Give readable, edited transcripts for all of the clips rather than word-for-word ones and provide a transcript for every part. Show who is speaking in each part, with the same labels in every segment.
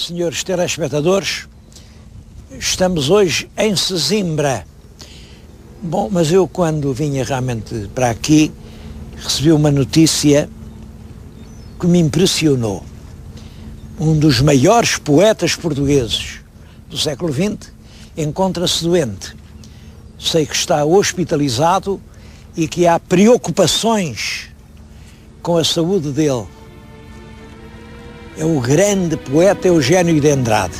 Speaker 1: senhores telespectadores, estamos hoje em Sesimbra. Bom, mas eu quando vinha realmente para aqui, recebi uma notícia que me impressionou. Um dos maiores poetas portugueses do século XX encontra-se doente. Sei que está hospitalizado e que há preocupações com a saúde dele. É o grande poeta Eugênio de Andrade.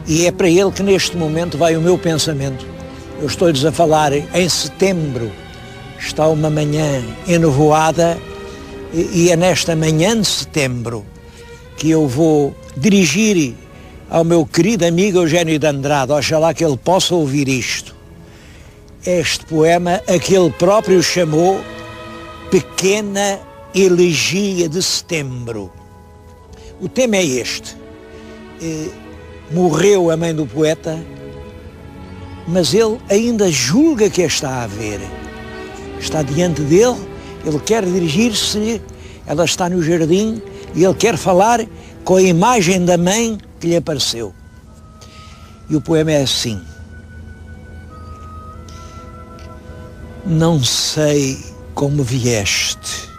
Speaker 1: E é para ele que neste momento vai o meu pensamento. Eu estou-lhes a falar em setembro, está uma manhã enovoada e é nesta manhã de setembro que eu vou dirigir ao meu querido amigo Eugênio de Andrade, oxalá que ele possa ouvir isto. Este poema a que ele próprio chamou Pequena Elegia de Setembro. O tema é este. Morreu a mãe do poeta, mas ele ainda julga que a está a ver. Está diante dele, ele quer dirigir-se, ela está no jardim e ele quer falar com a imagem da mãe que lhe apareceu. E o poema é assim. Não sei como vieste,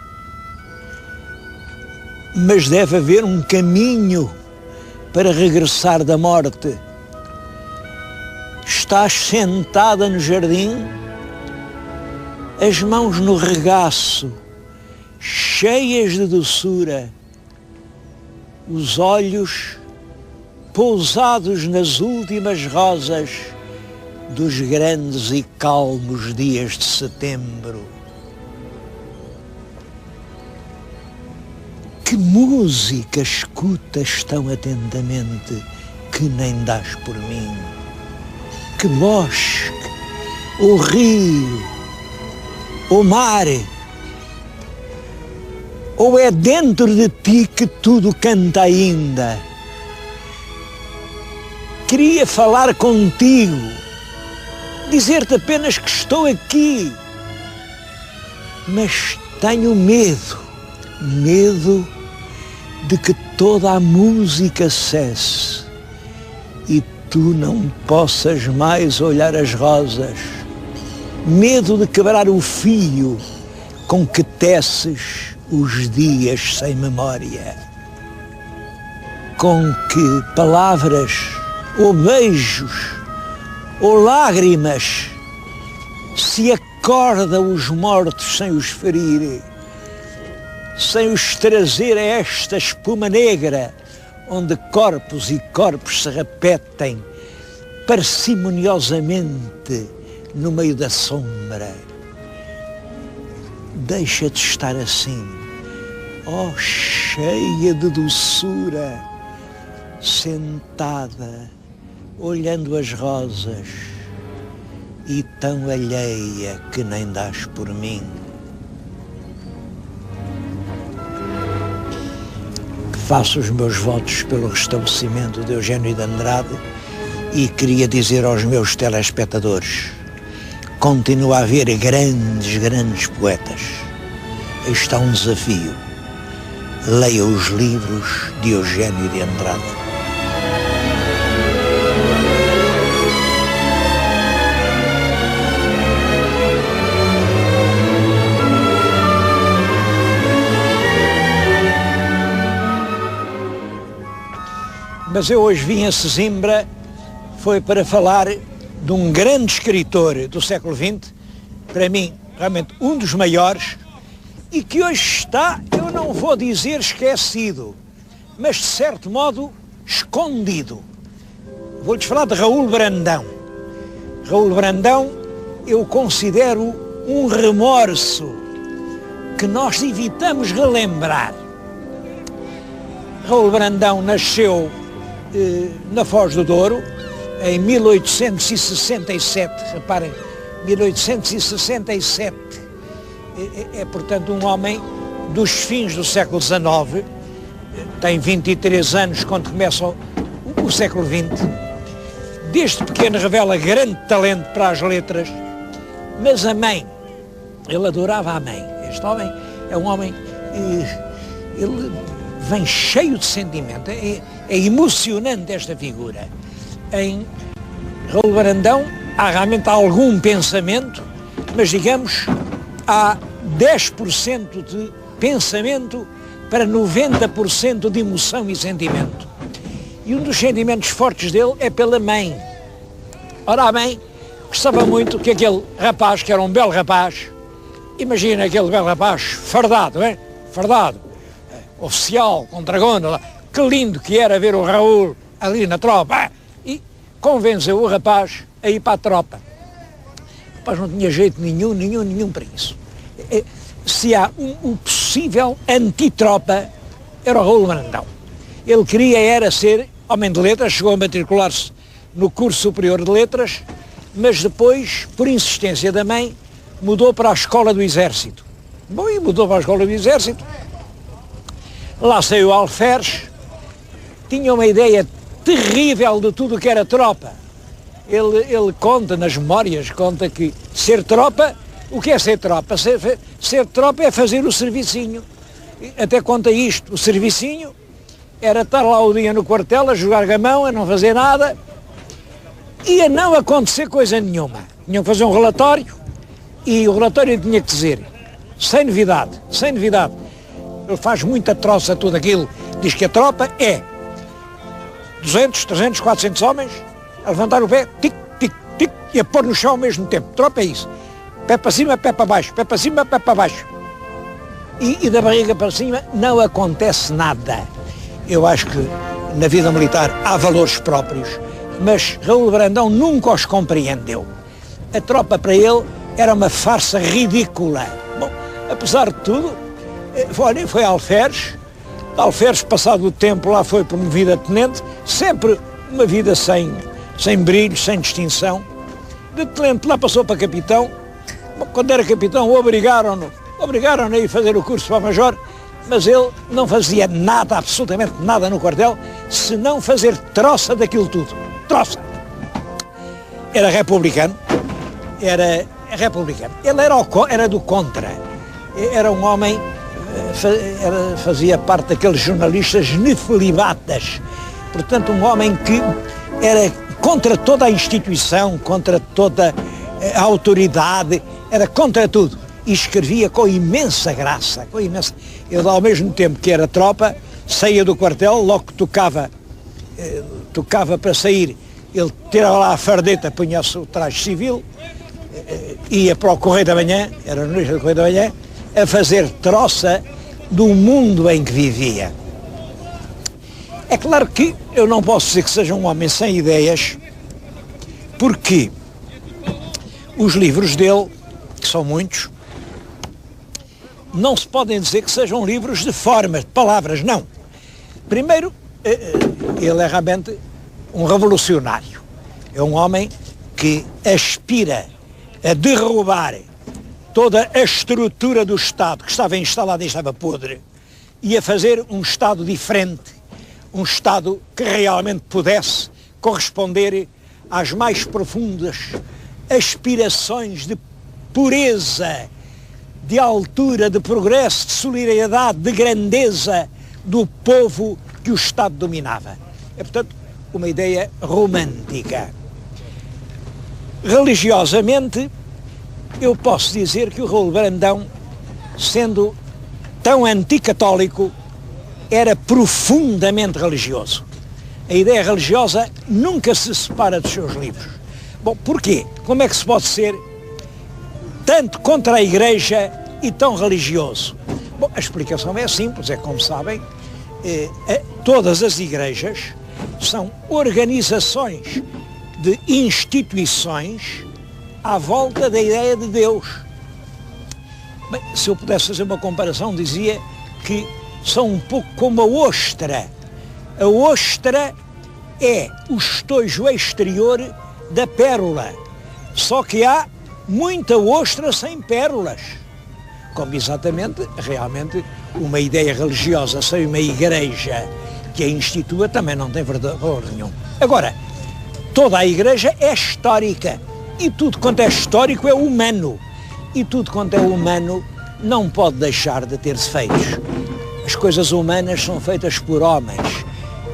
Speaker 1: mas deve haver um caminho para regressar da morte. Estás sentada no jardim, as mãos no regaço, cheias de doçura, os olhos pousados nas últimas rosas dos grandes e calmos dias de setembro. Que música escutas tão atentamente que nem dás por mim? Que bosque, o rio, o mar, ou é dentro de ti que tudo canta ainda? Queria falar contigo, dizer-te apenas que estou aqui, mas tenho medo de que toda a música cesse e tu não possas mais olhar as rosas. Medo de quebrar o fio com que teces os dias sem memória. Com que palavras, ou beijos, ou lágrimas se acorda os mortos sem os ferir, sem os trazer a esta espuma negra, onde corpos e corpos se repetem parcimoniosamente no meio da sombra. Deixa-te estar assim, ó cheia de doçura, sentada, olhando as rosas e tão alheia que nem dás por mim. Faço os meus votos pelo restabelecimento de Eugênio de Andrade e queria dizer aos meus telespectadores, continua a haver grandes poetas. Está um desafio. Leia os livros de Eugênio de Andrade. Mas eu hoje vim a Sesimbra, foi para falar de um grande escritor do século XX, para mim, realmente um dos maiores, e que hoje está, eu não vou dizer esquecido, mas de certo modo escondido. Vou-lhes falar de Raul Brandão. Raul Brandão eu considero um remorso que nós evitamos relembrar. Raul Brandão nasceu na Foz do Douro, em 1867, reparem, 1867, portanto um homem dos fins do século XIX, tem 23 anos quando começa o século XX, desde pequeno revela grande talento para as letras, mas a mãe, ele adorava a mãe. Este homem é um homem, ele vem cheio de sentimento, é emocionante esta figura. Em Raul Brandão há realmente algum pensamento, mas digamos, há 10% de pensamento para 90% de emoção e sentimento. E um dos sentimentos fortes dele é pela mãe. Ora, a mãe gostava muito que aquele rapaz, que era um belo rapaz, imagina aquele belo rapaz fardado, hein? Fardado, oficial, com dragona, que lindo que era ver o Raul ali na tropa, e convenceu o rapaz a ir para a tropa. O rapaz não tinha jeito nenhum para isso. Se há um possível antitropa, era o Raul Brandão. Ele queria era ser homem de letras, chegou a matricular-se no curso superior de letras, mas depois, por insistência da mãe, mudou para a escola do exército. Bom, e mudou para a escola do exército. Lá saiu alferes, tinha uma ideia terrível de tudo o que era tropa. Ele conta nas memórias, conta que ser tropa, o que é ser tropa? Ser tropa é fazer o servicinho. Até conta isto, o servicinho era estar lá o dia no quartel a jogar gamão, a não fazer nada, e a não acontecer coisa nenhuma. Tinham que fazer um relatório, e o relatório tinha que dizer, sem novidade. Ele faz muita troça tudo aquilo, diz que a tropa é 200, 300, 400 homens, a levantar o pé, tic, tic, tic, e a pôr no chão ao mesmo tempo. Tropa é isso. Pé para cima, pé para baixo, pé para cima, pé para baixo. E da barriga para cima não acontece nada. Eu acho que na vida militar há valores próprios, mas Raul Brandão nunca os compreendeu. A tropa para ele era uma farsa ridícula. Bom, apesar de tudo, foi a alferes. Alferes, passado o tempo, lá foi promovido a tenente, sempre uma vida sem brilho, sem distinção. De tenente lá passou para capitão. Bom, quando era capitão obrigaram-no a ir fazer o curso para major, mas ele não fazia nada, absolutamente nada no quartel, senão fazer troça daquilo tudo. Troça. Era republicano. Ele era do contra. Era um homem, fazia parte daqueles jornalistas nefelibatas. Portanto, um homem que era contra toda a instituição, contra toda a autoridade, era contra tudo. E escrevia com imensa graça, Ele, ao mesmo tempo que era tropa, saía do quartel, logo que tocava para sair, ele tirava lá a fardeta, punha-se o traje civil, ia para o Correio da Manhã, era no início do Correio da Manhã, a fazer troça do mundo em que vivia. É claro que eu não posso dizer que seja um homem sem ideias, porque os livros dele, que são muitos, não se podem dizer que sejam livros de formas, de palavras, não. Primeiro, ele é realmente um revolucionário. É um homem que aspira a derrubar toda a estrutura do Estado que estava instalada e estava podre e a fazer um Estado diferente, um Estado que realmente pudesse corresponder às mais profundas aspirações de pureza, de altura, de progresso, de solidariedade, de grandeza do povo que o Estado dominava. É, portanto, uma ideia romântica. Religiosamente, eu posso dizer que o Raul Brandão, sendo tão anticatólico, era profundamente religioso. A ideia religiosa nunca se separa dos seus livros. Bom, porquê? Como é que se pode ser tanto contra a Igreja e tão religioso? Bom, a explicação é simples, é como sabem, todas as igrejas são organizações de instituições à volta da ideia de Deus. Bem, se eu pudesse fazer uma comparação, dizia que são um pouco como a ostra. A ostra é o estojo exterior da pérola, só que há muita ostra sem pérolas. Como exatamente, realmente, uma ideia religiosa sem uma igreja que a institua também não tem valor nenhum. Agora, toda a igreja é histórica e tudo quanto é histórico é humano. E tudo quanto é humano não pode deixar de ter defeitos. as coisas humanas são feitas por homens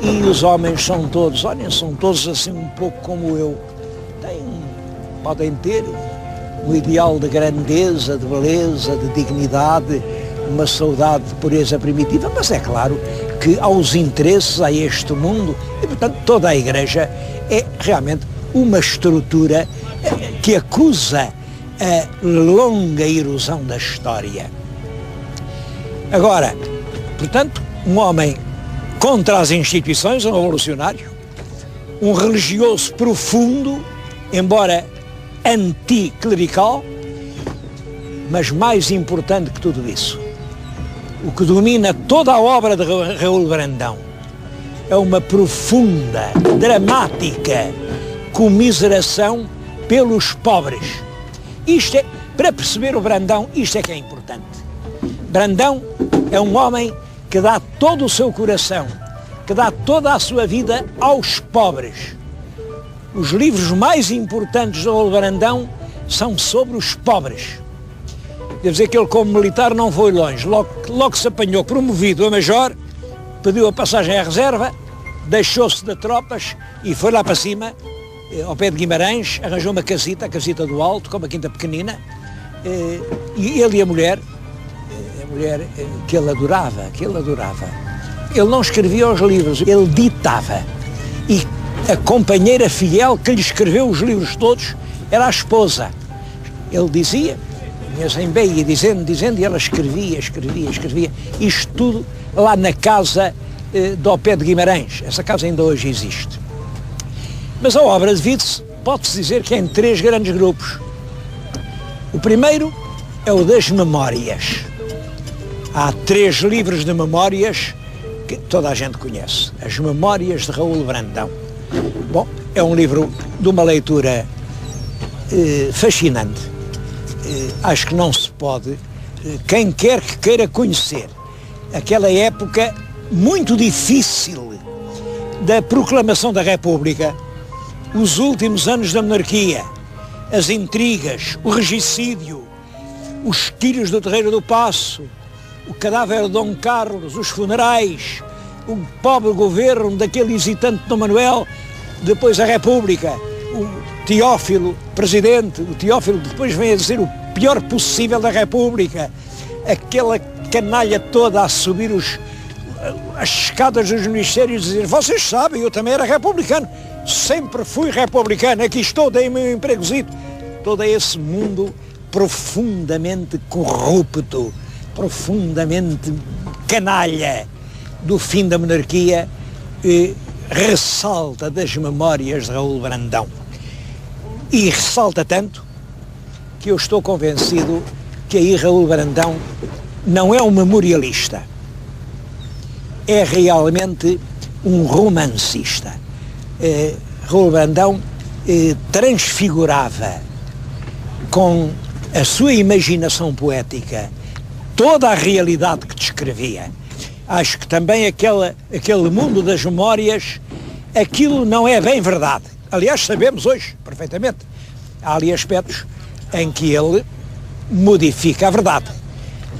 Speaker 1: e os homens são todos, olhem, são todos assim um pouco como eu. Podem ter um ideal de grandeza, de beleza, de dignidade, uma saudade de pureza primitiva, mas é claro que aos interesses, a este mundo, e portanto toda a Igreja é realmente uma estrutura que acusa a longa erosão da história. Agora, portanto, um homem contra as instituições, um revolucionário, um religioso profundo, embora anticlerical, mas mais importante que tudo isso, o que domina toda a obra de Raul Brandão é uma profunda, dramática comiseração pelos pobres. Isto é, para perceber o Brandão, isto é que é importante. Brandão é um homem que dá todo o seu coração, que dá toda a sua vida aos pobres. Os livros mais importantes do Raul Brandão são sobre os pobres. Devo dizer que ele, como militar, não foi longe. Logo se apanhou promovido a major, pediu a passagem à reserva, deixou-se de tropas e foi lá para cima, ao pé de Guimarães, arranjou uma casita, a casita do Alto, com uma quinta pequenina, e ele e a mulher que ele adorava. Ele não escrevia os livros, ele ditava. E a companheira fiel que lhe escreveu os livros todos era a esposa. Ele dizia, ia dizendo, e ela escrevia. Isto tudo lá na casa do pé de Guimarães. Essa casa ainda hoje existe. Mas a obra de Witse pode-se dizer que é em 3 grandes grupos. O primeiro é o das memórias. Há 3 livros de memórias que toda a gente conhece. As Memórias de Raul Brandão. Bom, é um livro de uma leitura fascinante. Acho que não se pode, quem quer que queira conhecer aquela época muito difícil da proclamação da República, os últimos anos da monarquia, as intrigas, o regicídio, os tiros do Terreiro do Paço, o cadáver de Dom Carlos, os funerais, o pobre governo daquele hesitante Dom Manuel, depois a República, o Teófilo, presidente, o Teófilo depois vem a dizer o pior possível da República, aquela canalha toda a subir as escadas dos ministérios e dizer, vocês sabem, eu também era republicano, sempre fui republicano, aqui estou, dei-me um empregozito. Todo esse mundo profundamente corrupto, profundamente canalha do fim da monarquia, ressalta das Memórias de Raul Brandão. E ressalta tanto que eu estou convencido que aí Raul Brandão não é um memorialista, é realmente um romancista. Raul Brandão transfigurava com a sua imaginação poética toda a realidade que descrevia. Acho que também aquele mundo das memórias, aquilo não é bem verdade. Aliás, sabemos hoje, perfeitamente, há ali aspectos em que ele modifica a verdade.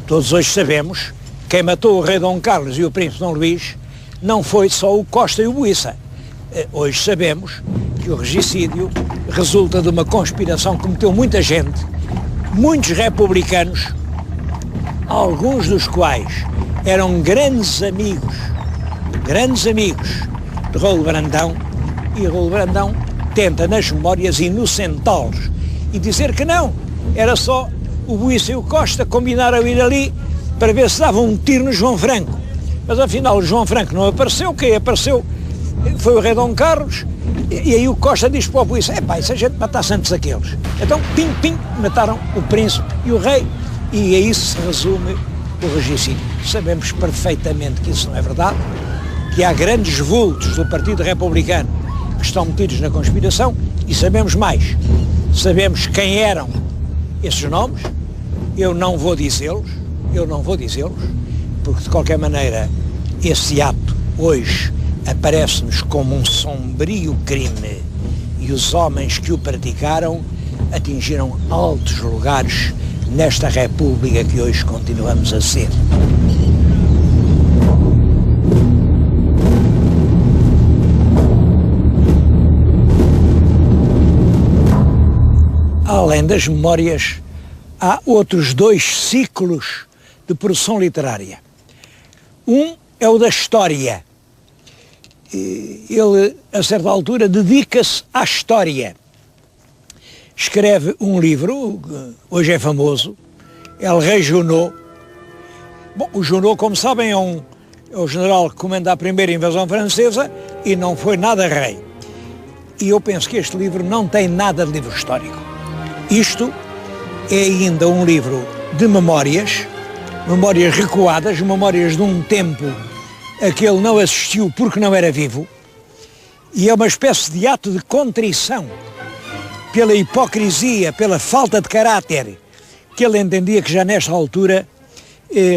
Speaker 1: Todos hoje sabemos que quem matou o rei Dom Carlos e o príncipe Dom Luís não foi só o Costa e o Buissa. Hoje sabemos que o regicídio resulta de uma conspiração que cometeu muita gente, muitos republicanos, alguns dos quais eram grandes amigos de Raul Brandão, e Raul Brandão tenta nas memórias inocentá-los e dizer que não, era só o Buissa e o Costa combinaram ir ali para ver se davam um tiro no João Franco, mas afinal o João Franco não apareceu, quem apareceu foi o rei Dom Carlos, e aí o Costa diz para o Buissa, e se a gente matasse antes aqueles, então pim, mataram o príncipe e o rei, e aí se resume o regicídio. Sabemos perfeitamente que isso não é verdade, que há grandes vultos do Partido Republicano que estão metidos na conspiração, e sabemos mais, sabemos quem eram esses nomes, eu não vou dizê-los, porque de qualquer maneira esse ato hoje aparece-nos como um sombrio crime, e os homens que o praticaram atingiram altos lugares nesta República que hoje continuamos a ser. além das memórias, há outros 2 ciclos de produção literária. Um é o da história. Ele, a certa altura, dedica-se à história. Escreve um livro, hoje é famoso, El Rei Junot. Bom, o Junot, como sabem, é o general que comanda a primeira invasão francesa e não foi nada rei. E eu penso que este livro não tem nada de livro histórico. Isto é ainda um livro de memórias, memórias recuadas, memórias de um tempo a que ele não assistiu porque não era vivo, e é uma espécie de ato de contrição pela hipocrisia, pela falta de caráter que ele entendia que já nesta altura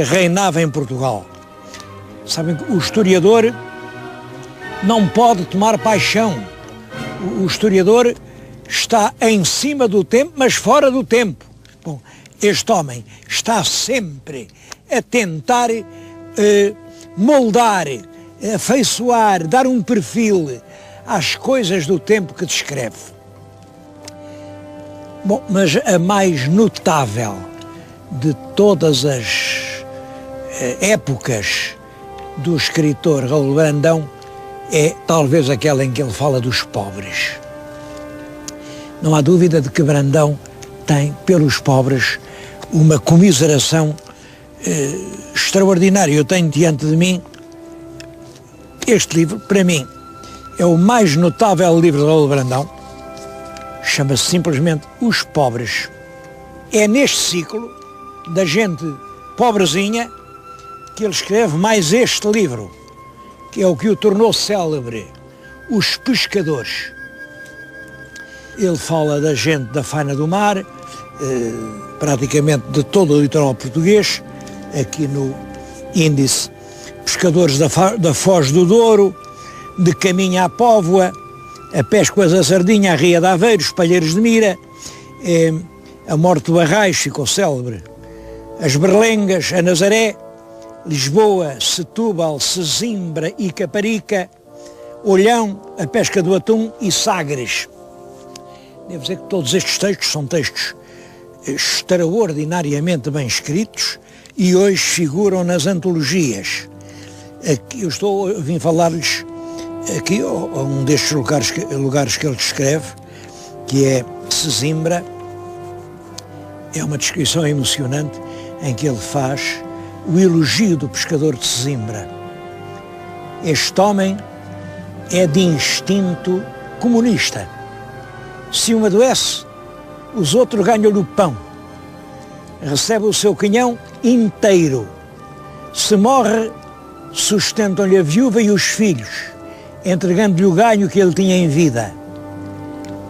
Speaker 1: reinava em Portugal. Sabem que o historiador não pode tomar paixão. O historiador está em cima do tempo, mas fora do tempo. Bom, este homem está sempre a tentar moldar, afeiçoar, dar um perfil às coisas do tempo que descreve. Bom, mas a mais notável de todas as épocas do escritor Raul Brandão é talvez aquela em que ele fala dos pobres. Não há dúvida de que Brandão tem pelos pobres uma comiseração extraordinária. Eu tenho diante de mim este livro, para mim, é o mais notável livro de Raul Brandão, chama-se simplesmente Os Pobres. É neste ciclo da gente pobrezinha que ele escreve mais este livro, que é o que o tornou célebre, Os Pescadores. Ele fala da gente da faina do mar, praticamente de todo o litoral português, aqui no índice, pescadores da Foz do Douro, de Caminha à Póvoa, a Pescoas da Sardinha, a Ria de Aveiro, os Palheiros de Mira, a Morte do Arraiz ficou célebre, as Berlengas, a Nazaré, Lisboa, Setúbal, Sesimbra e Caparica, Olhão, a pesca do atum e Sagres. Devo dizer que todos estes textos são textos extraordinariamente bem escritos e hoje figuram nas antologias. Aqui eu vim falar-lhes aqui a um destes lugares que ele descreve, que é Sesimbra. É uma descrição emocionante em que ele faz o elogio do pescador de Sesimbra. Este homem é de instinto comunista. Se um adoece, os outros ganham-lhe o pão. Recebe o seu canhão inteiro. Se morre, sustentam-lhe a viúva e os filhos, entregando-lhe o ganho que ele tinha em vida.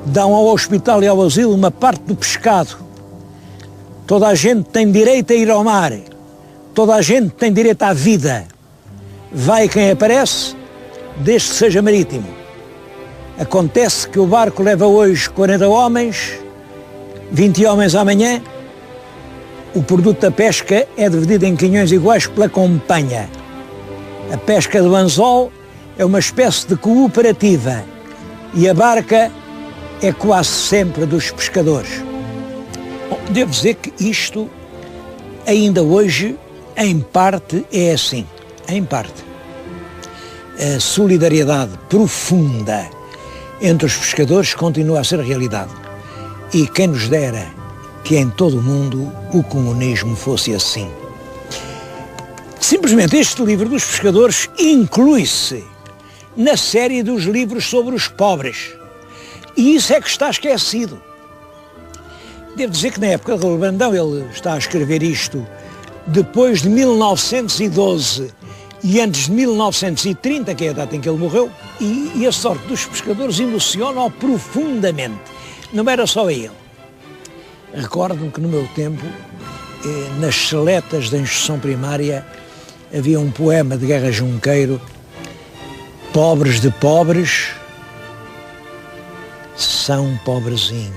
Speaker 1: Dão ao hospital e ao asilo uma parte do pescado. Toda a gente tem direito a ir ao mar. Toda a gente tem direito à vida. Vai quem aparece, desde que seja marítimo. Acontece que o barco leva hoje 40 homens, 20 homens amanhã. O produto da pesca é dividido em quinhões iguais pela companhia. A pesca do anzol é uma espécie de cooperativa e a barca é quase sempre dos pescadores. Bom, devo dizer que isto ainda hoje, em parte, é assim. Em parte. A solidariedade profunda entre os pescadores continua a ser realidade. E quem nos dera que em todo o mundo o comunismo fosse assim. Simplesmente este livro dos pescadores inclui-se na série dos livros sobre os pobres. E isso é que está esquecido. Devo dizer que na época de Raul Brandão, ele está a escrever isto depois de 1912 e antes de 1930, que é a data em que ele morreu, e a sorte dos pescadores emociona-o profundamente. Não era só ele. Recordo-me que no meu tempo, nas seletas da instrução primária, havia um poema de Guerra Junqueiro, pobres de pobres, são pobrezinhos,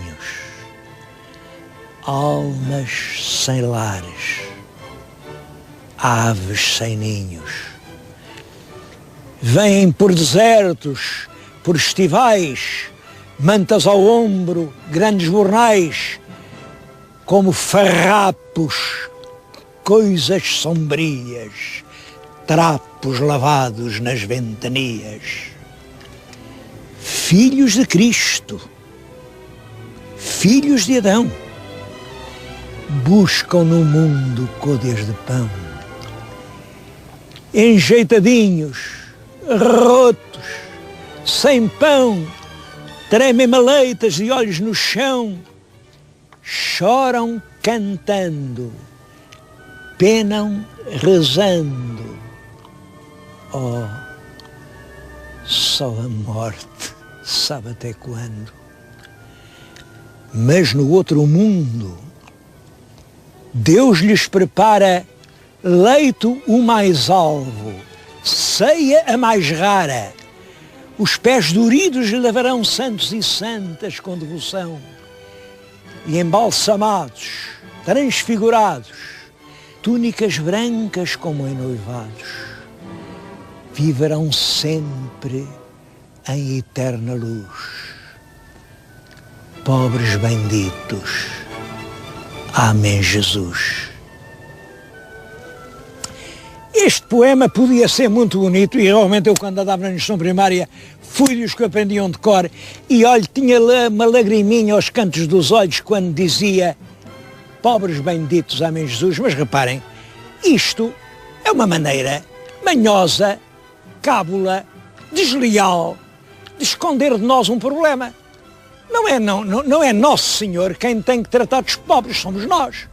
Speaker 1: almas sem lares, aves sem ninhos. Vêm por desertos, por estivais, mantas ao ombro, grandes bornais, como farrapos, coisas sombrias, trapos lavados nas ventanias. Filhos de Cristo, filhos de Adão, buscam no mundo côdeas de pão. Enjeitadinhos, rotos, sem pão, tremem maleitas e olhos no chão, choram cantando, penam rezando. Oh, só a morte sabe até quando. Mas no outro mundo, Deus lhes prepara leito o mais alvo, ceia a mais rara. Os pés doridos lhe lavarão santos e santas com devoção. E embalsamados, transfigurados, túnicas brancas como enoivados, viverão sempre em eterna luz. Pobres benditos. Amém, Jesus. Este poema podia ser muito bonito e realmente eu, quando andava na instrução primária, fui dos que aprendiam de cor e olha, tinha uma lagriminha aos cantos dos olhos quando dizia pobres benditos, amém, Jesus. Mas reparem, isto é uma maneira manhosa, cábula, desleal de esconder de nós um problema. Não é Nosso Senhor quem tem que tratar dos pobres, somos nós.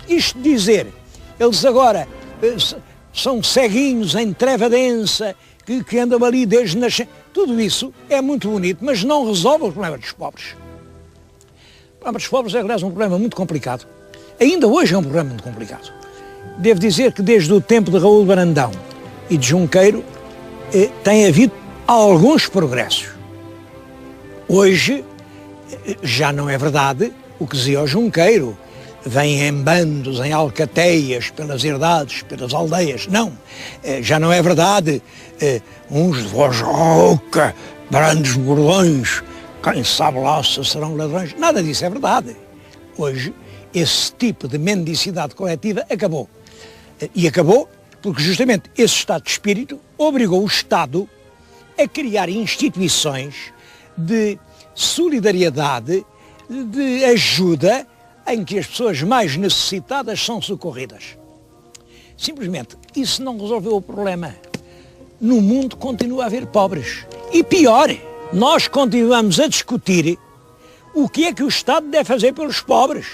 Speaker 1: Isto de dizer, eles agora são ceguinhos em treva densa, que andam ali desde nascer, tudo isso é muito bonito, mas não resolve o problema dos pobres. O problema dos pobres é, aliás, um problema muito complicado. Ainda hoje é um problema muito complicado. Devo dizer que desde o tempo de Raul Brandão e de Junqueiro tem havido alguns progressos. Hoje já não é verdade o que dizia o Junqueiro, vêm em bandos, em alcateias, pelas herdades, pelas aldeias. Não, já não é verdade. Uns de voz rouca, grandes bordões, quem sabe lá se serão ladrões. Nada disso é verdade. Hoje, esse tipo de mendicidade coletiva acabou. E acabou porque justamente esse estado de espírito obrigou o Estado a criar instituições de solidariedade, de ajuda, em que as pessoas mais necessitadas são socorridas. Simplesmente, isso não resolveu o problema. No mundo continua a haver pobres. E pior, nós continuamos a discutir o que é que o Estado deve fazer pelos pobres.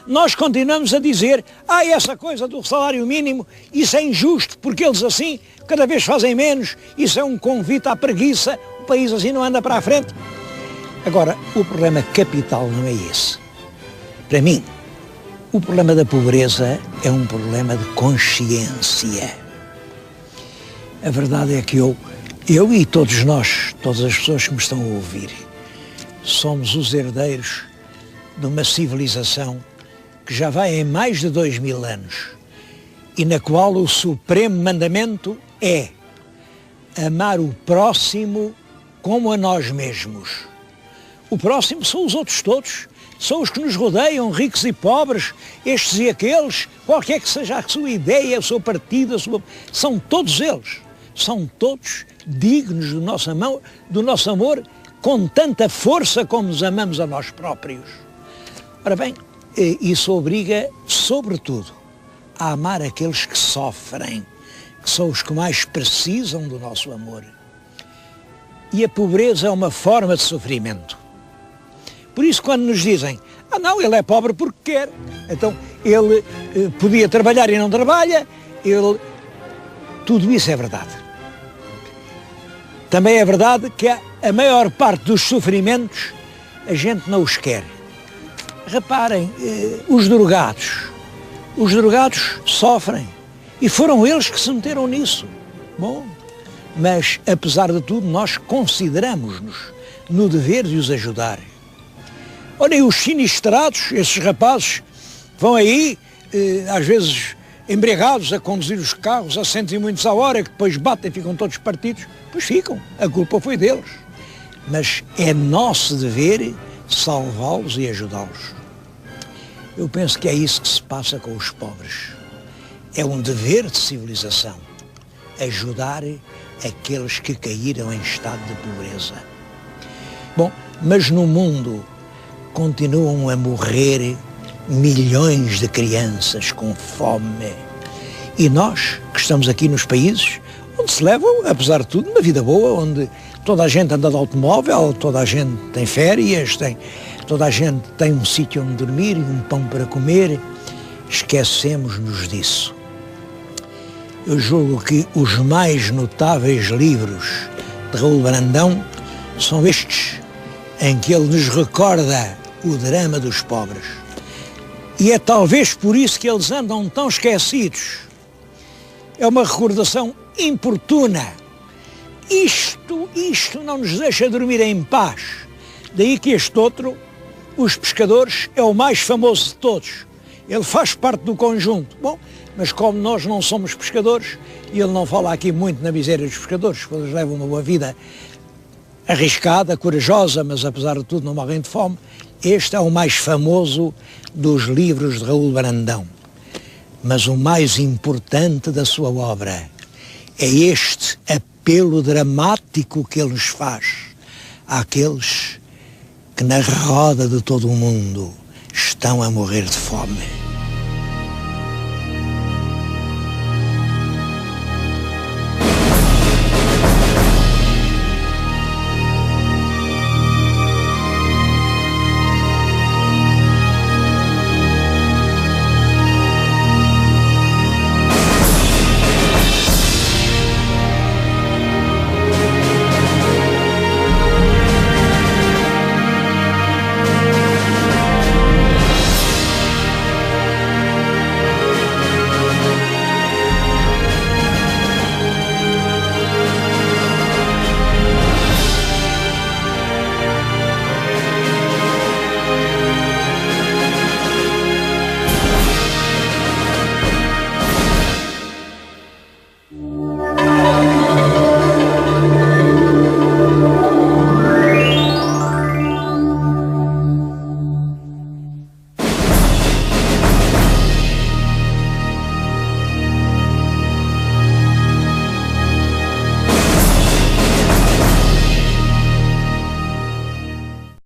Speaker 1: Nós continuamos a dizer, essa coisa do salário mínimo, isso é injusto, porque eles assim cada vez fazem menos, isso é um convite à preguiça, o país assim não anda para a frente. Agora, o problema capital não é esse. Para mim, o problema da pobreza é um problema de consciência. A verdade é que eu e todos nós, todas as pessoas que me estão a ouvir, somos os herdeiros de uma civilização que já vai em mais de 2000 anos e na qual o supremo mandamento é amar o próximo como a nós mesmos. O próximo são os outros todos, são os que nos rodeiam, ricos e pobres, estes e aqueles, qualquer que seja a sua ideia, o seu partido, são todos eles, são todos dignos do nosso amor com tanta força como nos amamos a nós próprios. Ora bem, isso obriga, sobretudo, a amar aqueles que sofrem, que são os que mais precisam do nosso amor. E a pobreza é uma forma de sofrimento. Por isso, quando nos dizem, não, ele é pobre porque quer, então ele podia trabalhar e não trabalha, tudo isso é verdade. Também é verdade que a maior parte dos sofrimentos a gente não os quer. Reparem, os drogados sofrem e foram eles que se meteram nisso. Bom, mas apesar de tudo nós consideramos-nos no dever de os ajudar. Olhem, os sinistrados, esses rapazes, vão aí, às vezes embriagados, a conduzir os carros a 100 e muitos a hora, que depois batem e ficam todos partidos. Pois ficam, a culpa foi deles. mas é nosso dever salvá-los e ajudá-los. Eu penso que é isso que se passa com os pobres. É um dever de civilização ajudar aqueles que caíram em estado de pobreza. Bom, mas no mundo continuam a morrer milhões de crianças com fome. E nós, que estamos aqui nos países onde se levam, apesar de tudo, uma vida boa, onde toda a gente anda de automóvel, toda a gente tem férias, toda a gente tem um sítio onde dormir e um pão para comer, esquecemos-nos disso. Eu julgo que os mais notáveis livros de Raul Brandão são estes, em que ele nos recorda o drama dos pobres. E é talvez por isso que eles andam tão esquecidos. É uma recordação importuna. Isto não nos deixa dormir em paz. Daí que este outro, Os Pescadores, é o mais famoso de todos. Ele faz parte do conjunto. Bom, mas como nós não somos pescadores, e ele não fala aqui muito na miséria dos pescadores, porque eles levam uma boa vida arriscada, corajosa, mas apesar de tudo não morrem de fome, este é o mais famoso dos livros de Raul Brandão. Mas o mais importante da sua obra é este apelo dramático que ele nos faz àqueles que na roda de todo o mundo estão a morrer de fome.